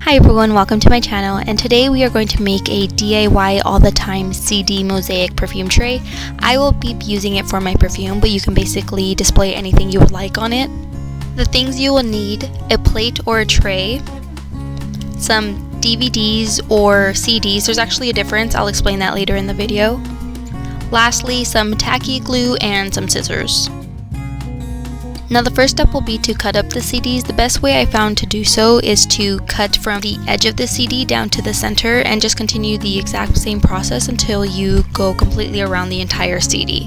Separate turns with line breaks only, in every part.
Hi everyone, welcome to my channel, and today we are going to make a DIY all the time CD Mosaic perfume tray. I will be using it for my perfume, but you can basically display anything you would like on it. The things you will need: a plate or a tray, some DVDs or CDs. There's actually a difference, I'll explain that later in the video. Lastly, some tacky glue and some scissors. Now the first step will be to cut up the CDs. The best way I found to do so is to cut from the edge of the CD down to the center and just continue the exact same process until you go completely around the entire CD.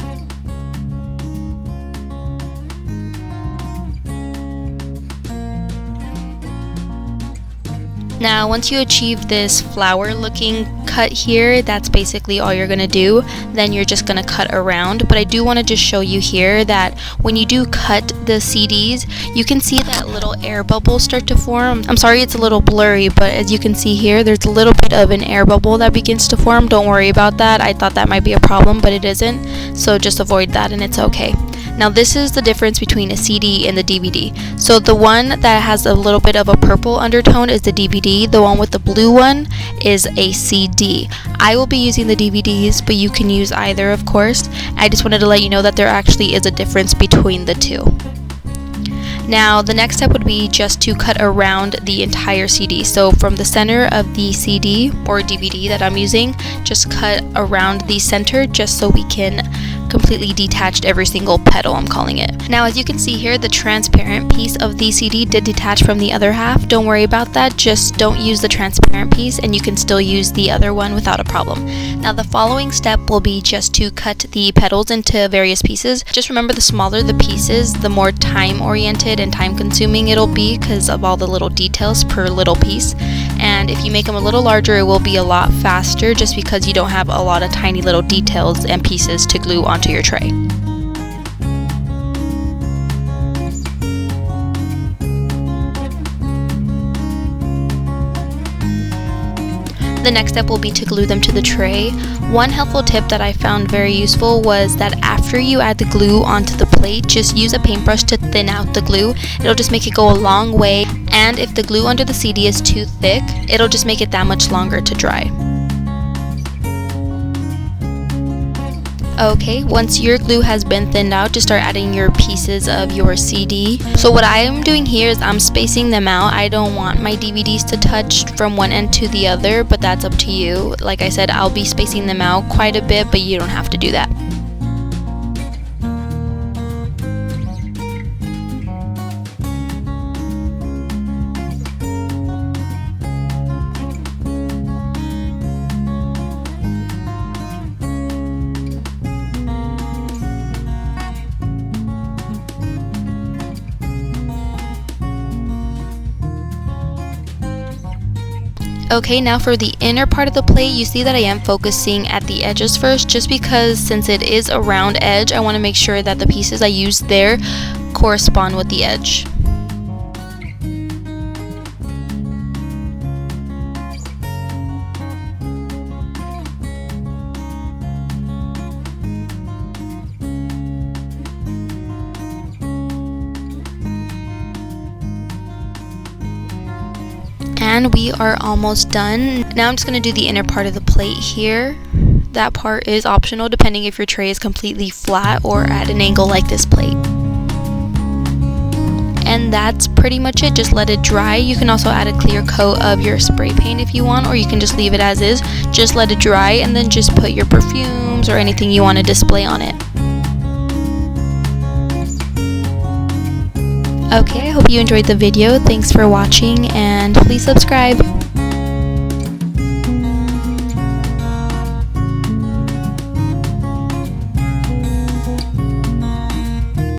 Now once you achieve this flower looking cut here, that's basically all you're gonna do. Then you're just gonna cut around, but I do want to just show you here that when you do cut the CDs, you can see that little air bubbles start to form. I'm sorry it's a little blurry, but as you can see here, there's a little bit of an air bubble that begins to form. Don't worry about that. I thought that might be a problem, but it isn't, so just avoid that and it's okay. Now this is the difference between a CD and the DVD. So the one that has a little bit of a purple undertone is the DVD. The one with the blue one is a CD. I will be using the DVDs, but you can use either, of course. I just wanted to let you know that there actually is a difference between the two. Now the next step would be just to cut around the entire CD. So from the center of the CD or DVD that I'm using, just cut around the center just so we can completely detach every single petal, I'm calling it. Now as you can see here, the transparent piece of the CD did detach from the other half. Don't worry about that, just don't use the transparent piece and you can still use the other one without a problem. Now the following step will be just to cut the petals into various pieces. Just remember, the smaller the pieces, the more time oriented and time consuming it'll be because of all the little details per little piece. And if you make them a little larger, it will be a lot faster just because you don't have a lot of tiny little details and pieces to glue onto your tray. The next step will be to glue them to the tray. One helpful tip that I found very useful was that after you add the glue onto the plate, just use a paintbrush to thin out the glue. It'll just make it go a long way, and if the glue under the CD is too thick, it'll just make it that much longer to dry. Okay, once your glue has been thinned out, just start adding your pieces of your CD. So what I am doing here is I'm spacing them out. I don't want my DVDs to touch from one end to the other, but that's up to you. Like I said, I'll be spacing them out quite a bit, but you don't have to do that. Okay, now for the inner part of the plate, you see that I am focusing at the edges first, just because since it is a round edge, I want to make sure that the pieces I use there correspond with the edge. And we are almost done. Now I'm just going to do the inner part of the plate here. That part is optional depending if your tray is completely flat or at an angle like this plate. And that's pretty much it. Just let it dry. You can also add a clear coat of your spray paint if you want, or you can just leave it as is. Just let it dry and then just put your perfumes or anything you want to display on it. Okay, I hope you enjoyed the video. Thanks for watching and please subscribe.